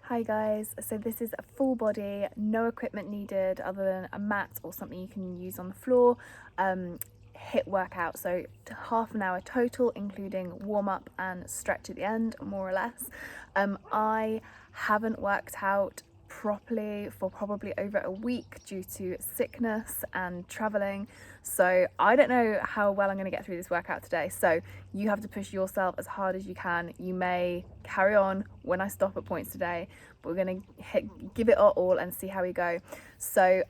Hi guys, so this is a full body, no equipment needed other than a mat or something you can use on the floor, HIIT workout, so half an hour total including warm up and stretch at the end, more or less. I haven't worked out properly for probably over a week due to sickness and traveling, so I don't know how well I'm going to get through this workout today. So you have to push yourself as hard as you can. You may carry on when I stop at points today, but we're going to give it our all and see how we go. So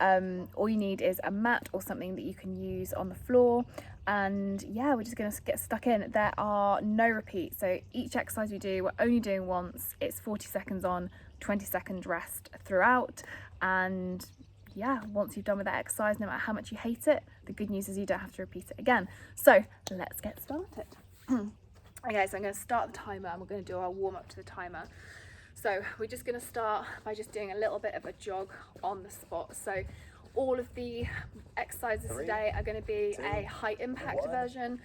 all you need is a mat or something that you can use on the floor, and yeah, we're just going to get stuck in. There are no repeats, so each exercise we do, we're only doing once. It's 40 seconds on, 20-second rest throughout, and yeah, once you've done with that exercise, no matter how much you hate it, the good news is you don't have to repeat it again. So let's get started. Okay, so I'm going to start the timer and we're going to do our warm up to the timer. So we're just going to start by just doing a little bit of a jog on the spot. So all of the exercises today are going to be a high impact version,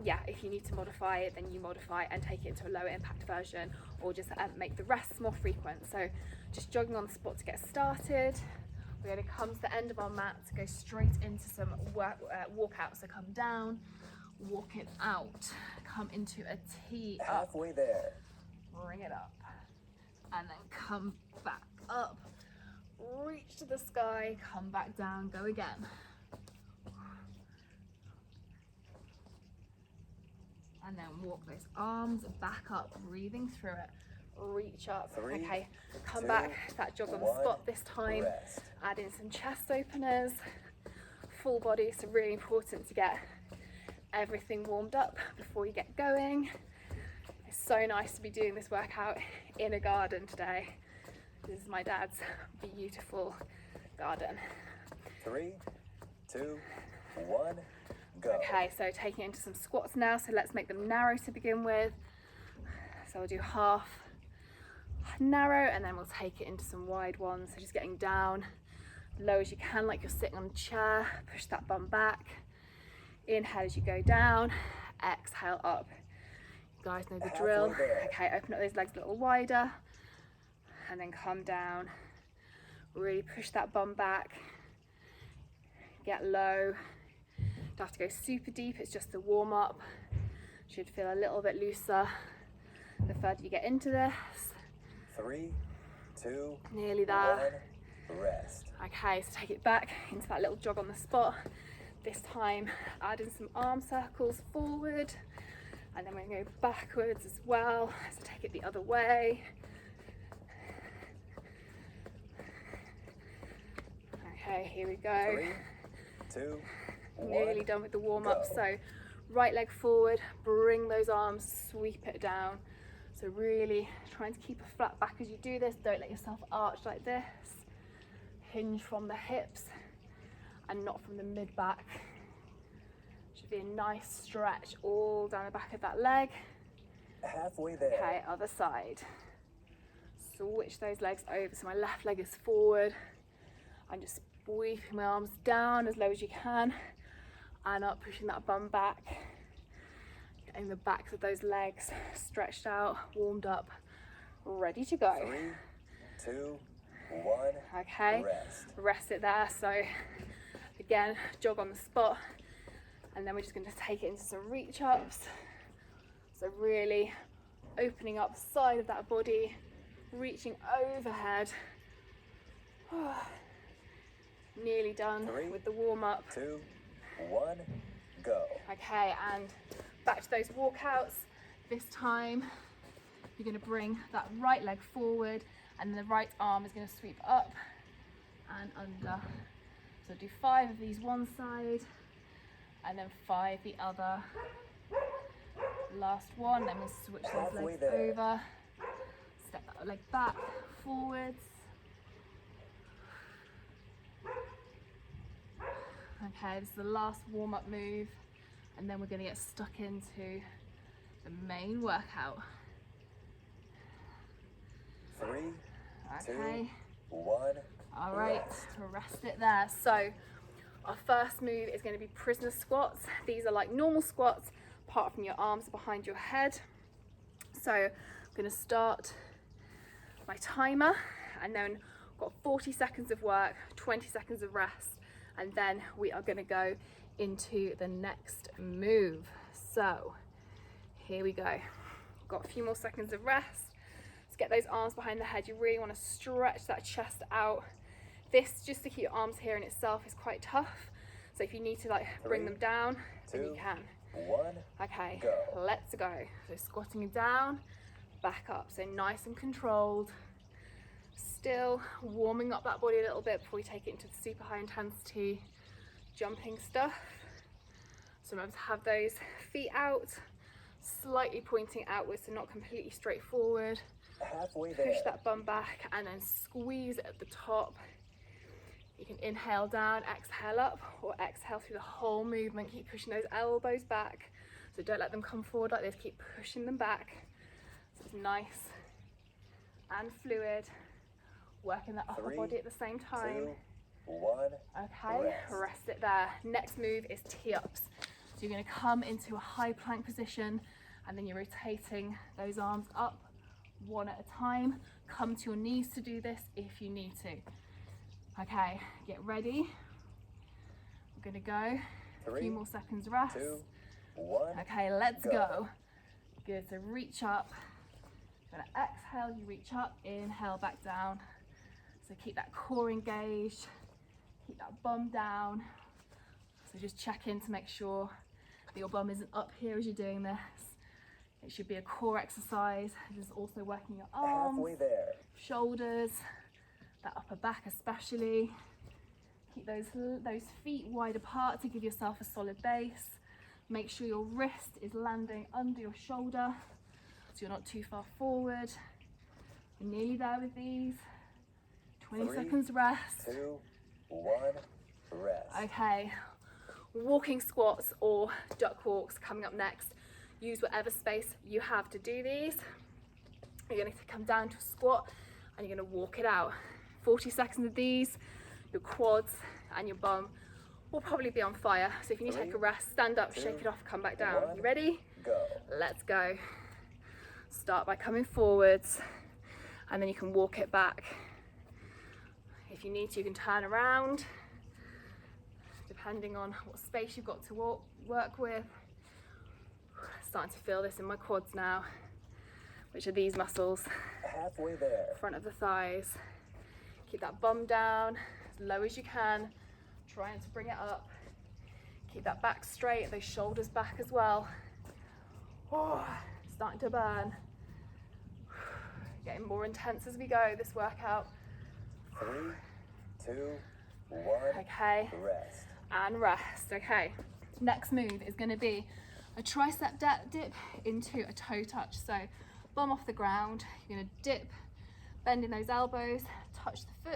yeah, if you need to modify it, then you modify and take it to a lower impact version, or just make the rests more frequent. So just jogging on the spot to get started. We're going to come to the end of our mat to go straight into some walk out. So come down, walk it out, come into a T up, halfway there, bring it up, and then come back up, reach to the sky, come back down, go again. And then walk those arms back up, breathing through it, reach up. Okay, come back, that jog on the spot this time, add in some chest openers, full body, so really important to get everything warmed up before you get going. It's so nice to be doing this workout in a garden today. This is my dad's beautiful garden. 3, 2, 1, go. Okay, so taking it into some squats now, so let's make them narrow to begin with. So we'll do half narrow and then we'll take it into some wide ones. So just getting down low as you can, like you're sitting on a chair, push that bum back. Inhale as you go down, exhale up. You guys know the drill. Okay, open up those legs a little wider and then come down. Really push that bum back, get low. Don't have to go super deep, it's just the warm up. Should feel a little bit looser the further you get into this. 3, 2, nearly there. 1, rest. Okay, so take it back into that little jog on the spot. This time add in some arm circles forward, and then we're going to go backwards as well, so take it the other way. Okay, here we go. 3, 2, 1, nearly done with the warm-up. So right leg forward, bring those arms, sweep it down. So really trying to keep a flat back as you do this. Don't let yourself arch like this. Hinge from the hips and not from the mid back. Should be a nice stretch all down the back of that leg. Halfway there. Okay, other side. Switch those legs over. So my left leg is forward. I'm just sweeping my arms down as low as you can and up, pushing that bum back. Getting the backs of those legs stretched out, warmed up, ready to go. 3, 2, 1. Okay, rest it there. So again, jog on the spot, and then we're just going to take it into some reach ups. So really opening up the side of that body, reaching overhead. Nearly done with the warm up. 2, 1, go. Okay, and back to those walkouts. This time you're going to bring that right leg forward, and the right arm is going to sweep up and under. So do 5 of these one side and then 5 the other. Last one, then we'll switch those legs over. Step that leg back, forwards. Okay, this is the last warm-up move, and then we're going to get stuck into the main workout. 3, okay. 2, 1. All right, rest it there. So our first move is going to be prisoner squats. These are like normal squats, apart from your arms behind your head. So I'm going to start my timer, and then got 40 seconds of work, 20 seconds of rest, and then we are going to go into the next move. So here we go. Got a few more seconds of rest. Let's get those arms behind the head. You really want to stretch that chest out. This, just to keep your arms here in itself, is quite tough. So if you need to like bring them down, then you can. 1, Okay, go. let's go. So squatting down, back up. So nice and controlled. Still warming up that body a little bit before we take it into the super high intensity jumping stuff. So remember to have those feet out, slightly pointing outwards, so not completely straight forward. Halfway there. Push that bum back and then squeeze at the top. You can inhale down, exhale up, or exhale through the whole movement. Keep pushing those elbows back. So don't let them come forward like this, keep pushing them back. So it's nice and fluid. Working that upper 3, body at the same time. 2, 1. Okay, rest it there. Next move is tee-ups. So you're gonna come into a high plank position, and then you're rotating those arms up one at a time. Come to your knees to do this if you need to. Okay, get ready. We're gonna go. 3, A few more seconds rest. 2, 1. Okay, let's go. Good, so reach up. You're gonna exhale, you reach up, inhale back down. So keep that core engaged, keep that bum down. So just check in to make sure that your bum isn't up here as you're doing this. It should be a core exercise. This is also working your arms, Halfway there. shoulders, that upper back especially. Keep those feet wide apart to give yourself a solid base. Make sure your wrist is landing under your shoulder so you're not too far forward. We're nearly there with these. 20 3, seconds rest. 2, 1. Rest. Okay, walking squats or duck walks coming up next. Use whatever space you have to do these. You're going to come down to a squat and you're going to walk it out. 40 seconds of these, your quads and your bum will probably be on fire. So if you need to take a rest, stand up, shake it off, come back down. 1, You ready? Go. Let's go. Start by coming forwards and then you can walk it back. If you need to, you can turn around, depending on what space you've got to work with. Starting to feel this in my quads now, which are these muscles, Halfway there. front of the thighs. Keep that bum down as low as you can, trying to bring it up. Keep that back straight, those shoulders back as well. Oh, starting to burn. Getting more intense as we go, this workout. 3, 2, 1. Okay, Rest. and rest. Okay, next move is going to be a tricep dip into a toe touch. So bum off the ground, you're going to dip, bending those elbows, touch the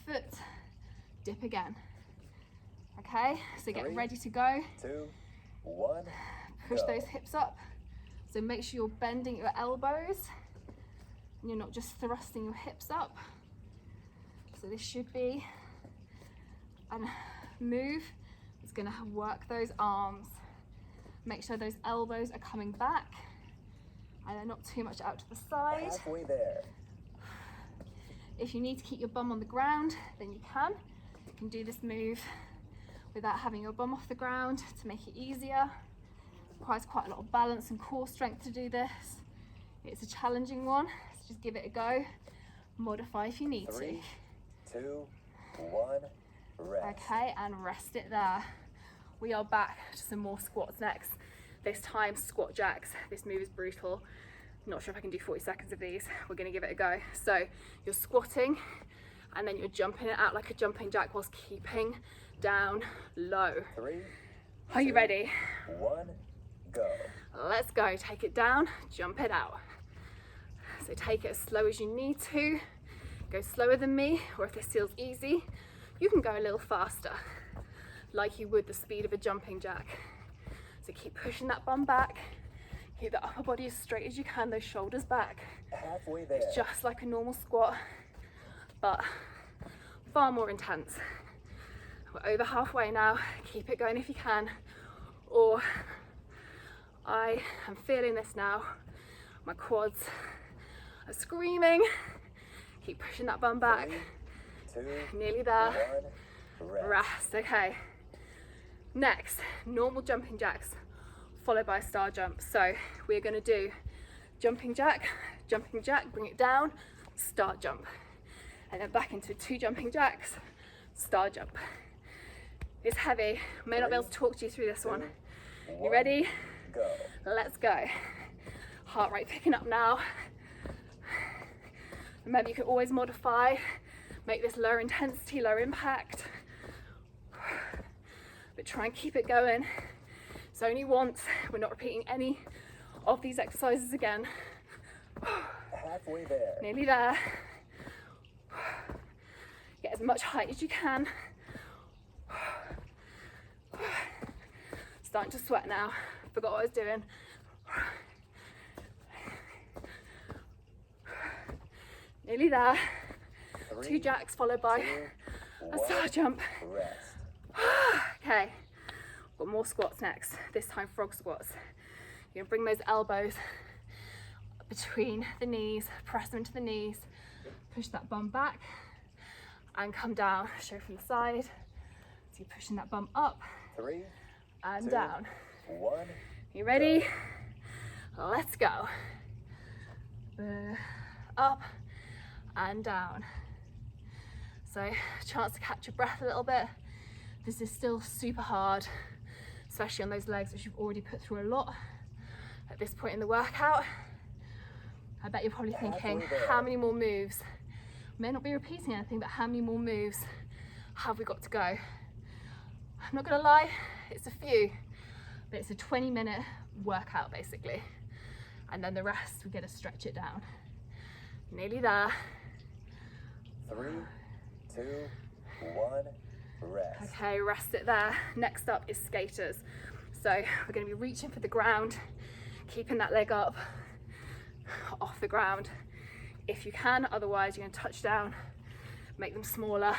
foot, dip again. Okay, so get 3, ready to go. 2, 1. Push Go. those hips up. So make sure you're bending your elbows and you're not just thrusting your hips up. So this should be a move that's going to work those arms. Make sure those elbows are coming back and they're not too much out to the side. Halfway there. If you need to keep your bum on the ground, then you can. You can do this move without having your bum off the ground to make it easier. It requires quite a lot of balance and core strength to do this. It's a challenging one, so just give it a go. Modify if you need 3, to. 2, 1. Rest. Okay, and rest it there. We are back to some more squats next. This time squat jacks. This move is brutal. Not sure if I can do 40 seconds of these. We're gonna give it a go. So you're squatting and then you're jumping it out like a jumping jack whilst keeping down low. 3, Are you 2, ready? 1. Go. Let's go. Take it down, jump it out. So take it as slow as you need to. Go slower than me, or if this feels easy, you can go a little faster, like you would the speed of a jumping jack. So keep pushing that bum back. Keep the upper body as straight as you can, those shoulders back. Halfway there. It's just like a normal squat, but far more intense. We're over halfway now. Keep it going if you can. Or I am feeling this now. My quads Screaming. Keep pushing that bum back. 3, 2, Nearly there. 1, rest. Rest. Okay. Next, normal jumping jacks followed by a star jump. So we're going to do jumping jack, bring it down, star jump, and then back into 2 jumping jacks, star jump. It's heavy. May not be able to talk to you through this one. You ready? Go. Let's go. Heart rate picking up now. Remember, you can always modify, make this lower intensity, lower impact, but try and keep it going. It's only once. We're not repeating any of these exercises again. Halfway there. Nearly there. Get as much height as you can. Starting to sweat now. Forgot what I was doing. Nearly there. 3, 2 jacks followed by 2, a star 1, jump. rest. Okay, got more squats next. This time frog squats. You're gonna bring those elbows between the knees, press them into the knees, push that bum back and come down. Show from the side. So you're pushing that bum up 3, and 2, down. 1. You ready? Let's go. Up and down. So chance to catch your breath a little bit. This is still super hard, especially on those legs which you've already put through a lot at this point in the workout. I bet you're probably thinking, how many more moves? May not be repeating anything, but how many more moves have we got to go? I'm not gonna lie, it's a few, but it's a 20-minute workout basically. And then the rest, we get to stretch it down. Nearly there. 3, 2, 1, rest. Okay, rest it there. Next up is skaters. So we're going to be reaching for the ground, keeping that leg up off the ground if you can. Otherwise, you're going to touch down, make them smaller,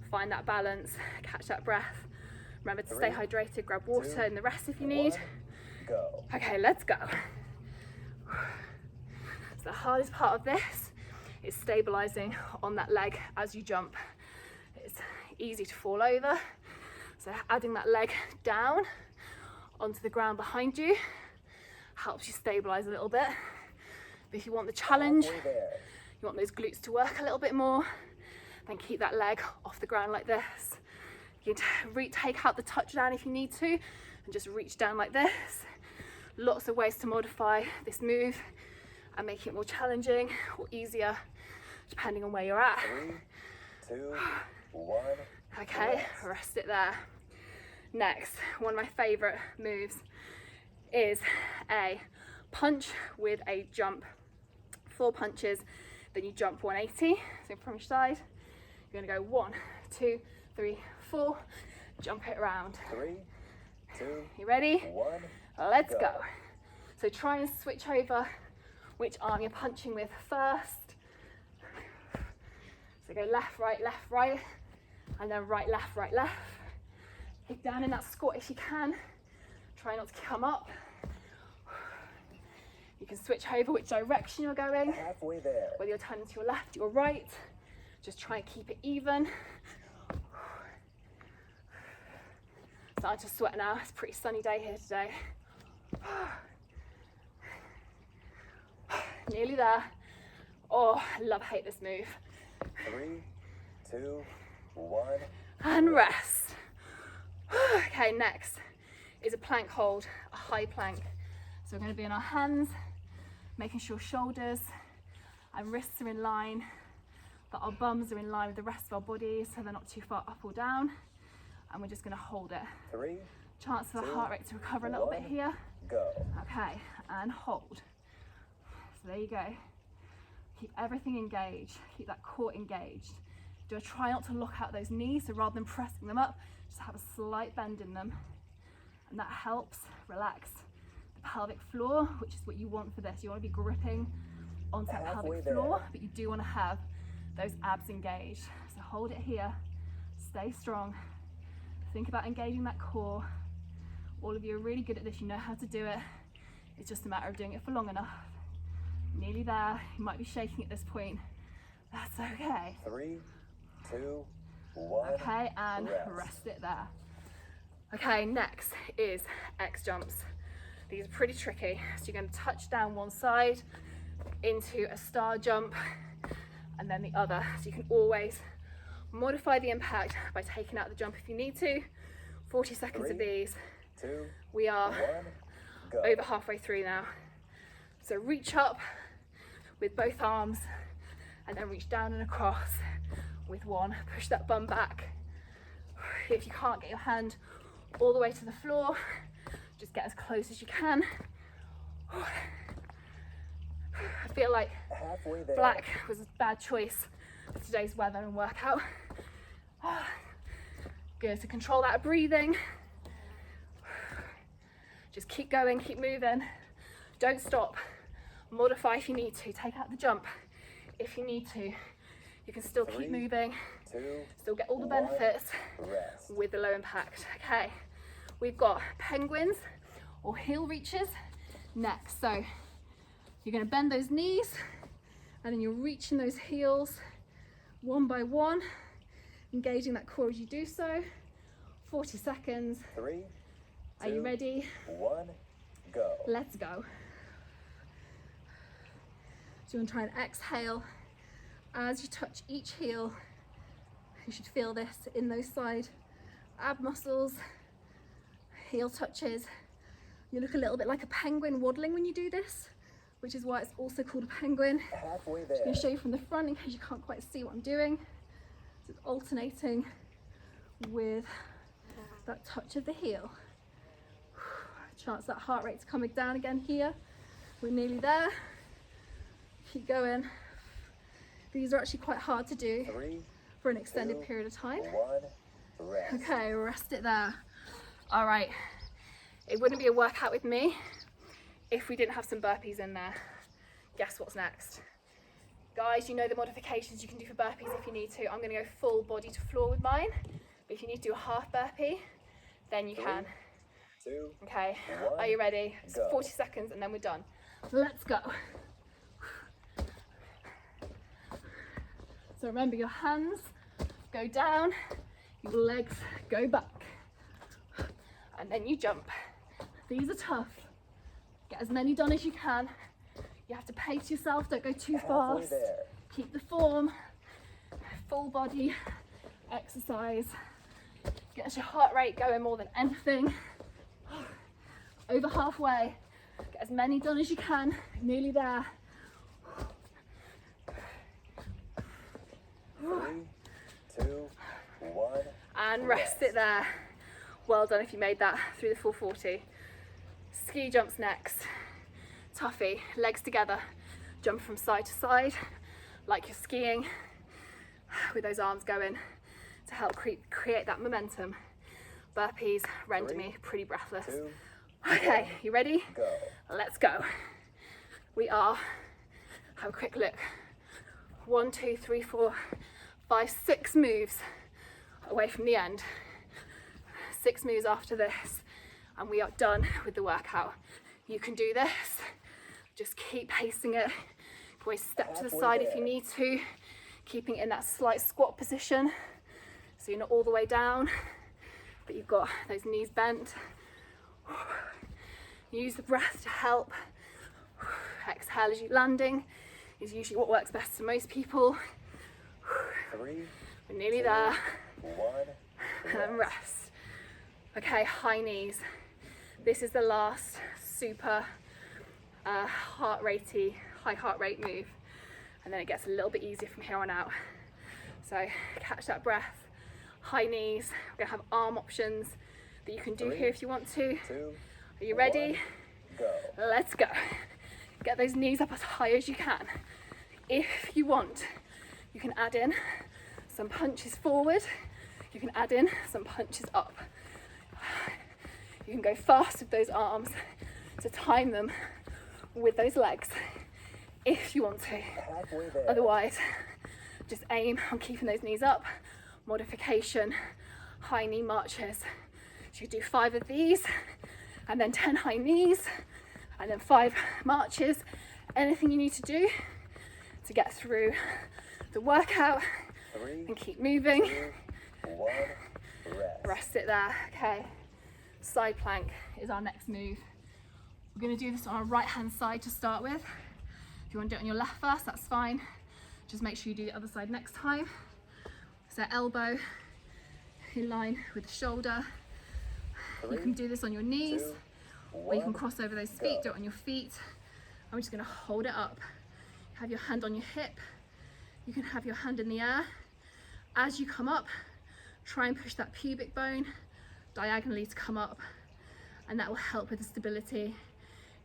find that balance, catch that breath. Remember to stay hydrated, grab water and the rest if you need. 1, go. Okay, let's go. So the hardest part of this is stabilizing on that leg as you jump. It's easy to fall over, so adding that leg down onto the ground behind you helps you stabilize a little bit. But if you want the challenge, Halfway there. you want those glutes to work a little bit more, then keep that leg off the ground like this. You can take out the touchdown if you need to and just reach down like this. Lots of ways to modify this move and make it more challenging or easier depending on where you're at. 3, 2, 1. Okay, rest it there. Next, one of my favorite moves is a punch with a jump. 4 punches, then you jump 180. So from your side, you're gonna go 1, 2, 3, 4, jump it around. 3, 2, You ready? 1. Let's go. So try and switch over which arm you're punching with first. So go left, right, and then right, left. Kick down in that squat if you can. Try not to come up. You can switch over which direction you're going, Halfway there. whether you're turning to your left or right. Just try and keep it even. Starting to sweat now. It's a pretty sunny day here today. Nearly there. Oh, I love, hate this move. 3, 2, 1. And rest. Okay, next is a plank hold, a high plank. So we're going to be on our hands, making sure shoulders and wrists are in line, that our bums are in line with the rest of our body so they're not too far up or down. And we're just going to hold it. 3, Chance for the 2, heart rate to recover a little bit 1, here. go. Okay, and hold. So there you go. Keep everything engaged. Keep that core engaged. Do a try not to lock out those knees, so rather than pressing them up, just have a slight bend in them. And that helps relax the pelvic floor, which is what you want for this. You want to be gripping onto that pelvic floor, but you do want to have those abs engaged. So hold it here, stay strong. Think about engaging that core. All of you are really good at this, you know how to do it. It's just a matter of doing it for long enough. Nearly there. You might be shaking at this point. That's okay. 3, 2, 1. Okay, and rest it there. Okay, next is X jumps. These are pretty tricky. So you're going to touch down one side into a star jump and then the other. So you can always modify the impact by taking out the jump if you need to. 40 seconds 3, of these. 2, We are 1, go. over halfway through now. So reach up with both arms and then reach down and across with one. Push that bum back. If you can't get your hand all the way to the floor, just get as close as you can. I feel like Halfway there. black was a bad choice for today's weather and workout. Good, to control that breathing. Just keep going, keep moving. Don't stop. Modify if you need to. Take out the jump if you need to. You can still 3, keep moving, 2, still get all the 1, benefits rest. with the low impact. Okay, we've got penguins or heel reaches next. So you're going to bend those knees and then you're reaching those heels one by one, engaging that core as you do so. 40 seconds. 3, Are you 2, ready? 1, go. Let's go. So you want to try and exhale as you touch each heel. You should feel this in those side ab muscles. Heel touches. You look a little bit like a penguin waddling when you do this, which is why it's also called a penguin. Halfway I'm there. going to show you from the front in case you can't quite see what I'm doing. So it's alternating with that touch of the heel. Chance that heart rate's coming down again here. We're nearly there. Keep going. These are actually quite hard to do 3, for an extended 2, period of time. 1, rest. Okay, rest it there. All right, it wouldn't be a workout with me if we didn't have some burpees in there. Guess what's next? Guys, you know the modifications you can do for burpees if you need to. I'm gonna go full body to floor with mine, but if you need to do a half burpee, then you 3, can. 2, Okay, 1, are you ready? It's go. 40 seconds and then we're done. Let's go. So remember, your hands go down, your legs go back, and then you jump. These are tough. Get as many done as you can. You have to pace yourself, don't go too Halfway fast. there. Keep the form, full body exercise. Gets your heart rate going more than anything. Over halfway. Get as many done as you can. Nearly there. 3, 2, 1. And rest it there. Well done if you made that through the full 40. Ski jumps next. Toughie, legs together. Jump from side to side like you're skiing with those arms going to help create that momentum. Burpees render 3, me pretty breathless. 2, Okay, you ready? go. Let's go. We are, have a quick look. 1, 2, 3, 4, 5, 6 moves away from the end. 6 moves after this, and we are done with the workout. You can do this. Just keep pacing it. Always step to the Halfway side if there. you need to, keeping it in that slight squat position, so you're not all the way down, but you've got those knees bent. Use the breath to help. Exhale as you're landing is usually what works best for most people. 3, We're nearly 2, there. 1, And then rest. Okay, high knees. This is the last super high heart rate move, and then it gets a little bit easier from here on out. So catch that breath. High knees. We're gonna have arm options that you can do 3, here if you want to. 2, Are you ready? 1, go. Let's go. Get those knees up as high as you can. If you want, you can add in some punches forward. You can add in some punches up. You can go fast with those arms to time them with those legs if you want to. Halfway there. Otherwise, just aim on keeping those knees up. Modification, high knee marches. So you do 5 of these, and then 10 high knees, and then 5 marches, anything you need to do to get through the workout 3, and keep moving. 2, 1, rest. Rest it there. Okay, side plank is our next move. We're going to do this on our right hand side to start with. If you want to do it on your left first, that's fine. Just make sure you do the other side next time. So elbow in line with the shoulder. 3, You can do this on your knees, 2, or you can 1, cross over those feet, go. do it on your feet. I'm just going to hold it up. Have your hand on your hip. You can have your hand in the air. As you come up, try and push that pubic bone diagonally to come up, and that will help with the stability.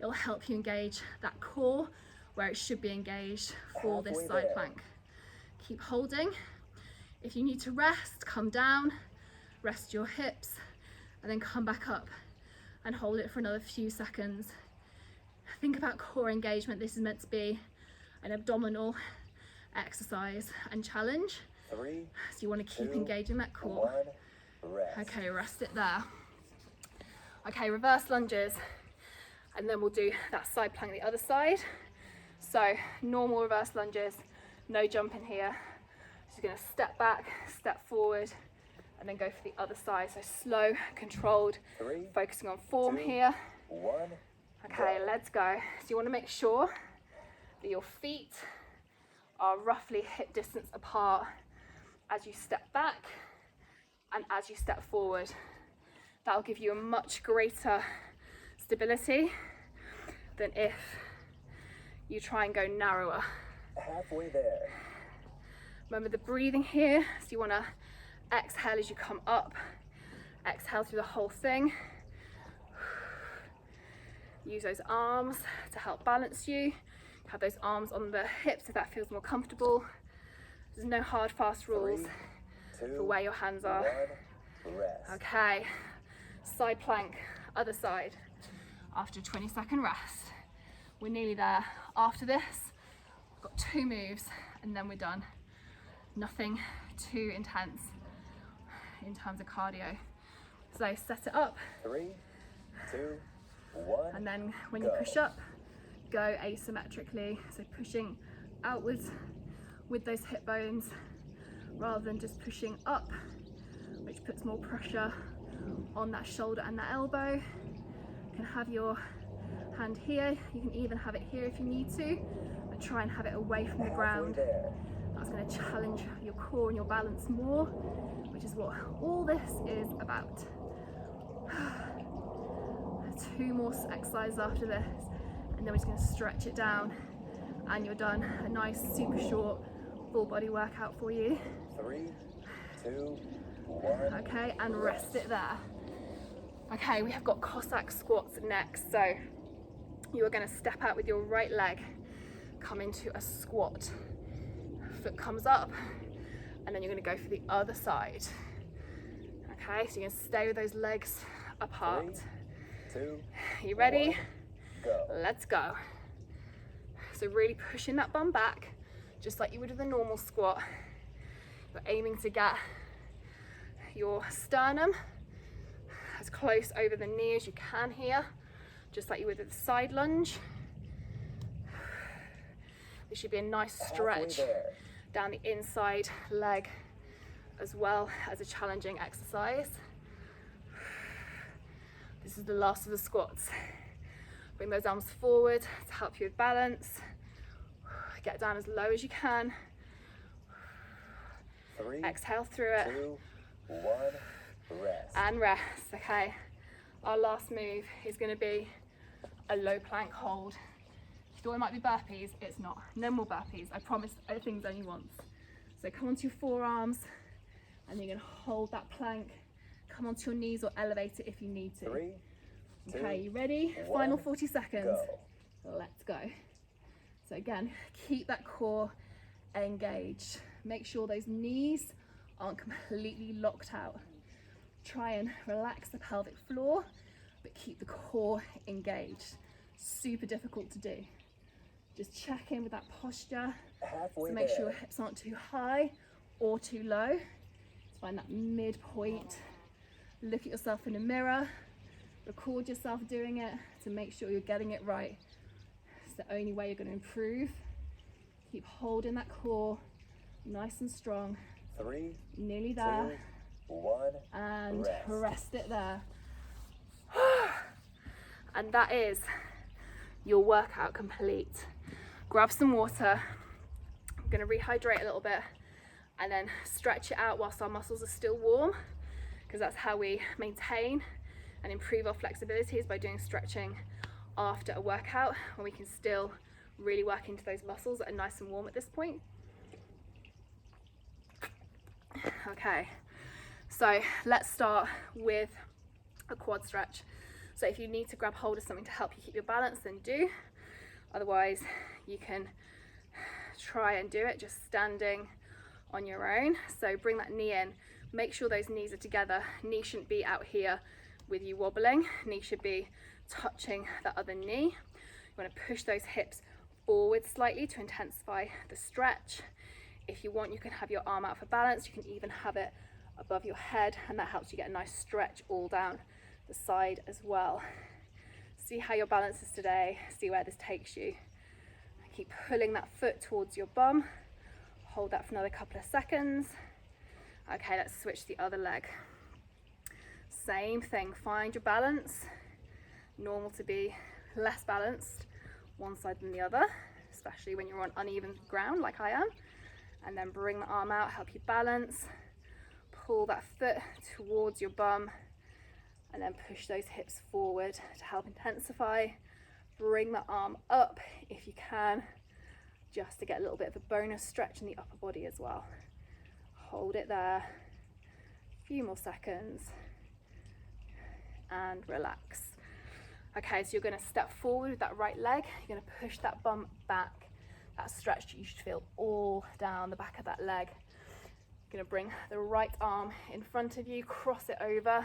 It will help you engage that core where it should be engaged for this Halfway side there. plank. Keep holding. If you need to rest, come down, rest your hips, and then come back up and hold it for another few seconds. Think about core engagement. This is meant to be an abdominal exercise and challenge. 3, So you want to keep 2, engaging that core. 1, rest. Okay, rest it there. Okay, reverse lunges, and then we'll do that side plank the other side. So normal reverse lunges, no jumping here. Just gonna step back, step forward, and then go for the other side. So slow, controlled, 3, focusing on form 2, here. 1, Okay, go. let's go. So you want to make sure that your feet are roughly hip distance apart as you step back and as you step forward. That'll give you a much greater stability than if you try and go narrower. Halfway there. Remember the breathing here, so you want to exhale as you come up, exhale through the whole thing. Use those arms to help balance you. Have those arms on the hips if that feels more comfortable. There's no hard, fast rules 3, 2, for where your hands are. 1, rest. Okay, side plank, other side. After a 20-second rest. We're nearly there. After this, we've got 2 moves and then we're done. Nothing too intense in terms of cardio. So set it up, 3, 2, 1, and then when you go. push up, go asymmetrically. So pushing outwards with those hip bones rather than just pushing up, which puts more pressure on that shoulder and that elbow. You can have your hand here, you can even have it here if you need to, but try and have it away from the Halfway ground. there. That's going to challenge your core and your balance more, which is what all this is about. 2 more exercises after this, and then we're just going to stretch it down and you're done. A nice super short full body workout for you. 3, 2, 1. Okay, and rest it there. Okay, we have got Cossack squats next. So you are going to step out with your right leg, come into a squat. Foot comes up, and then you're going to go for the other side. Okay, so you're going to stay with those legs apart. 3, 2, You ready? 1, go. Let's go. So really pushing that bum back, just like you would with a normal squat. You're aiming to get your sternum as close over the knee as you can here, just like you would with the side lunge. This should be a nice stretch Halfway there. down the inside leg, as well as a challenging exercise. This is the last of the squats. Bring those arms forward to help you with balance. Get down as low as you can. 3, Exhale through it 2, 1, rest. and rest. Okay, our last move is going to be a low plank hold. If you thought it might be burpees, it's not. No more burpees. I promise everything's only once. So come onto your forearms, and you're going to hold that plank. Come onto your knees or elevate it if you need to. 3, 2, Okay, you ready? 1, Final 40 seconds. go. Let's go. So again, keep that core engaged. Make sure those knees aren't completely locked out. Try and relax the pelvic floor, but keep the core engaged. Super difficult to do. Just check in with that posture. Halfway So make sure there. your hips aren't too high or too low. Just find that midpoint. Look at yourself in the mirror. Record yourself doing it to make sure you're getting it right. It's the only way you're going to improve. Keep holding that core nice and strong. 3, Nearly there. 2, 1, and rest. rest it there. And that is your workout complete. Grab some water. I'm going to rehydrate a little bit and then stretch it out whilst our muscles are still warm, because that's how we maintain and improve our flexibility, is by doing stretching after a workout when we can still really work into those muscles that are nice and warm at this point. Okay, so let's start with a quad stretch. So if you need to grab hold of something to help you keep your balance, then do. Otherwise, you can try and do it just standing on your own. So bring that knee in, make sure those knees are together. Knee shouldn't be out here with you wobbling. Knee should be touching the other knee. You want to push those hips forward slightly to intensify the stretch. If you want, you can have your arm out for balance. You can even have it above your head, and that helps you get a nice stretch all down the side as well. See how your balance is today. See where this takes you. Keep pulling that foot towards your bum. Hold that for another couple of seconds. Okay, let's switch the other leg. Same thing, find your balance. Normal to be less balanced one side than the other, especially when you're on uneven ground like I am. And then bring the arm out, help you balance. Pull that foot towards your bum and then push those hips forward to help intensify. Bring the arm up if you can, just to get a little bit of a bonus stretch in the upper body as well. Hold it there, a few more seconds, and relax. Okay, so you're going to step forward with that right leg. You're going to push that bum back. That stretch you should feel all down the back of that leg. You're going to bring the right arm in front of you, cross it over,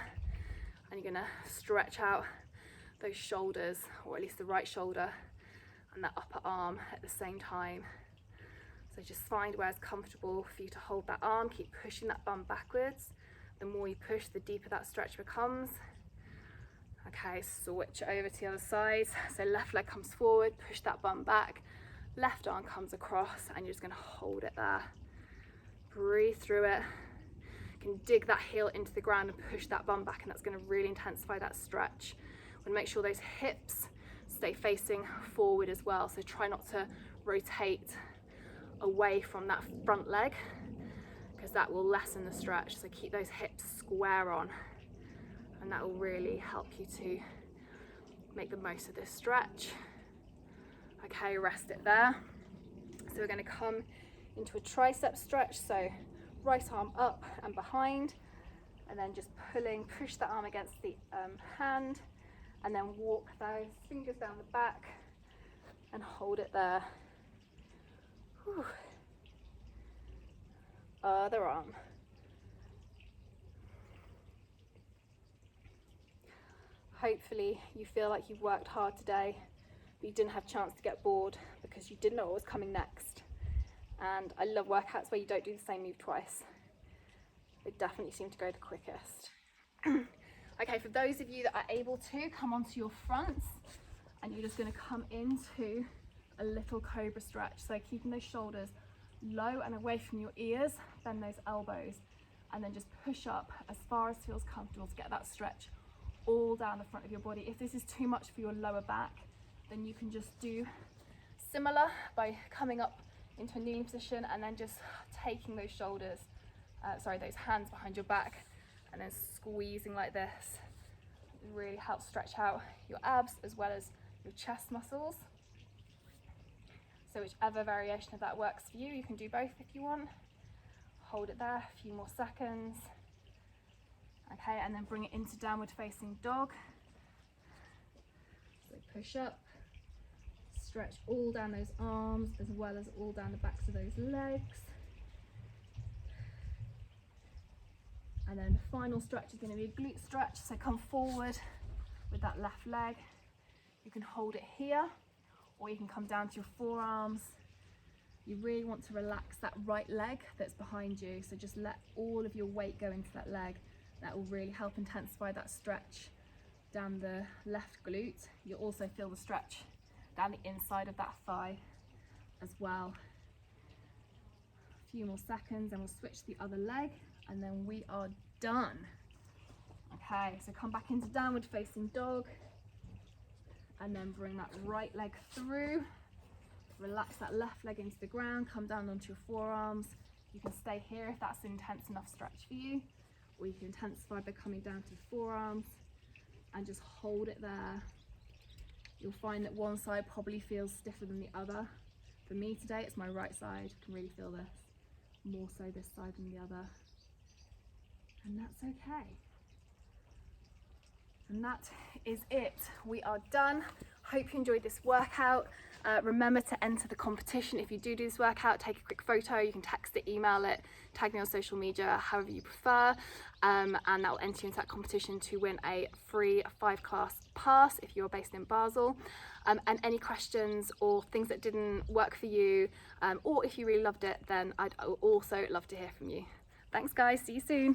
and you're going to stretch out those shoulders, or at least the right shoulder and that upper arm at the same time. So just find where it's comfortable for you to hold that arm. Keep pushing that bum backwards. The more you push, the deeper that stretch becomes. Okay, switch over to the other side. So left leg comes forward, push that bum back. Left arm comes across, and you're just going to hold it there. Breathe through it. You can dig that heel into the ground and push that bum back, and that's going to really intensify that stretch. Want to make sure those hips stay facing forward as well. So try not to rotate away from that front leg, because that will lessen the stretch. So keep those hips square on, and that will really help you to make the most of this stretch. Okay, rest it there. So we're going to come into a tricep stretch. So right arm up and behind, and then just push the arm against the hand, and then walk those fingers down the back and hold it there. Whew. Other arm. Hopefully you feel like you've worked hard today, but you didn't have a chance to get bored because you didn't know what was coming next. And I love workouts where you don't do the same move twice. They definitely seem to go the quickest. Okay, for those of you that are able to, come onto your fronts, and you're just going to come into a little cobra stretch. So keeping those shoulders low and away from your ears, bend those elbows, and then just push up as far as feels comfortable to get that stretch all down the front of your body. If this is too much for your lower back, then you can just do similar by coming up into a kneeling position and then just taking those shoulders, those hands behind your back, and then squeezing like this. It really helps stretch out your abs as well as your chest muscles. So whichever variation of that works for you, you can do both if you want. Hold it there, a few more seconds. Okay, and then bring it into downward facing dog. So push up, stretch all down those arms as well as all down the backs of those legs. And then the final stretch is going to be a glute stretch. So come forward with that left leg. You can hold it here, or you can come down to your forearms. You really want to relax that right leg that's behind you. So just let all of your weight go into that leg. That will really help intensify that stretch down the left glute. You'll also feel the stretch down the inside of that thigh as well. A few more seconds and we'll switch to the other leg and then we are done. Okay, so come back into downward facing dog and then bring that right leg through. Relax that left leg into the ground, come down onto your forearms. You can stay here if that's an intense enough stretch for you, or you can intensify by coming down to the forearms and just hold it there. You'll find that one side probably feels stiffer than the other. For me today, it's my right side. I can really feel this. More so this side than the other. And that's okay. And that is it. We are done. Hope you enjoyed this workout. Remember to enter the competition. If you do this workout, take a quick photo. You can text it, email it, tag me on social media, however you prefer. And that will enter you into that competition to win a free 5-class pass if you're based in Basel. And any questions or things that didn't work for you, or if you really loved it, then I'd also love to hear from you. Thanks guys, see you soon.